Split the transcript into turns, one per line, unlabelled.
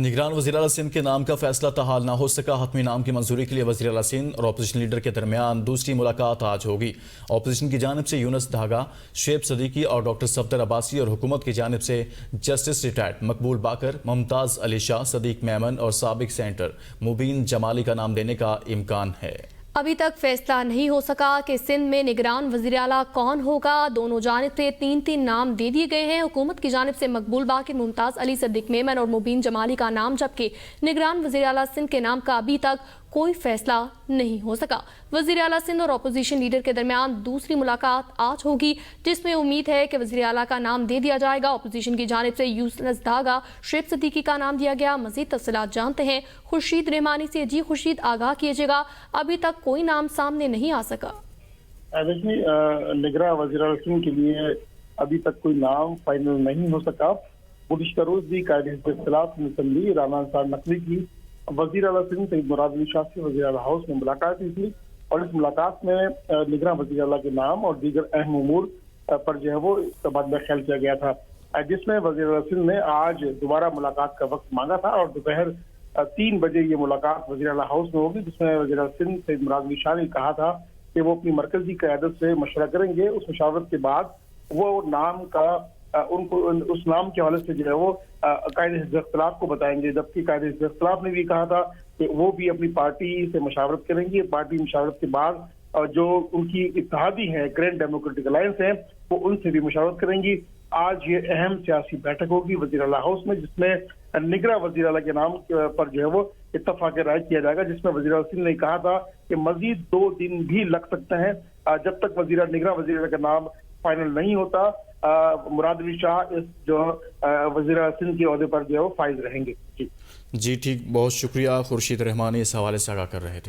نگران وزیر اعلیٰ سندھ کے نام کا فیصلہ تاحال نہ ہو سکا۔ حتمی نام کی منظوری کے لیے وزیر اعلیٰ سندھ اور اپوزیشن لیڈر کے درمیان دوسری ملاقات آج ہوگی۔ اپوزیشن کی جانب سے یونس دھاگا، شعیب صدیقی اور ڈاکٹر صفدر عباسی، اور حکومت کی جانب سے جسٹس ریٹائرڈ مقبول باقر، ممتاز علی شاہ، صدیق میمن اور سابق سینیٹر مبین جمالی کا نام دینے کا امکان ہے۔
ابھی تک فیصلہ نہیں ہو سکا کہ سندھ میں نگران وزیر اعلیٰ کون ہوگا۔ دونوں جانب سے تین نام دے دیے گئے ہیں۔ حکومت کی جانب سے مقبول باقر، ممتاز علی، صدیق میمن اور مبین جمالی کا نام، جبکہ نگران وزیر اعلیٰ سندھ کے نام کا ابھی تک کوئی فیصلہ نہیں ہو سکا۔ وزیر اعلیٰ سندھ اور اپوزیشن لیڈر کے درمیان دوسری ملاقات آج ہوگی، جس میں امید ہے کہ وزیر اعلیٰ کا نام دے دیا جائے گا۔ اپوزیشن کی جانب سے یونس دھاگا، شعیب صدیقی کا نام دیا گیا۔ مزید تفصیلات جانتے ہیں خورشید رحمانی سے۔ جی خورشید، آگاہ کیجیے گا، ابھی تک کوئی نام سامنے نہیں آ سکا۔
نگراں وزیر اعلیٰ سندھ کے لیے ابھی تک کوئی نام فائنل نہیں ہو سکا۔ گزشتہ روز بھی قائد حزب اختلاف اسمبلی رانا انصار نقوی کی وزیر اعلیٰ سندھ سید مراد علی شاہ سے وزیر اعلیٰ ہاؤس میں ملاقات ہوئی تھی، اور اس ملاقات میں نگراں وزیر اعلیٰ کے نام اور دیگر اہم امور پر جو ہے وہ تبادلہ خیال کیا گیا تھا، جس میں وزیر اعلیٰ سندھ نے آج دوبارہ ملاقات کا وقت مانگا تھا، اور دوپہر 3 بجے یہ ملاقات وزیر اعلیٰ ہاؤس میں ہوگی، جس میں وزیر اعلیٰ سندھ سید مراد علی شاہ نے کہا تھا کہ وہ اپنی مرکزی قیادت سے مشورہ کریں گے۔ اس مشاورت کے بعد وہ نام کا ان کو اس نام کے حوالے سے جو ہے وہ قائد حزب اختلاف کو بتائیں گے، جبکہ قائد حزب اختلاف نے بھی کہا تھا کہ وہ بھی اپنی پارٹی سے مشاورت کریں گے۔ پارٹی مشاورت کے بعد جو ان کی اتحادی ہیں، گرینڈ ڈیموکریٹک الائنس ہیں، وہ ان سے بھی مشاورت کریں گی۔ آج یہ اہم سیاسی بیٹھک ہوگی وزیر اعلیٰ ہاؤس میں، جس میں نگراں وزیر اعلیٰ کے نام پر جو ہے وہ اتفاق رائے کیا جائے گا، جس میں وزیر اعلیٰ سندھ نے کہا تھا کہ مزید 2 دن بھی لگ سکتے ہیں جب تک نگراں وزیر اعلیٰ کا نام فائنل نہیں ہوتا۔ مراد علی شاہ اس جو وزیر اعلیٰ سندھ کے عہدے پر جو ہے وہ فائز رہیں گے۔
جی ٹھیک، بہت شکریہ خورشید رحمانی، اس حوالے سے آگاہ کر رہے تھے۔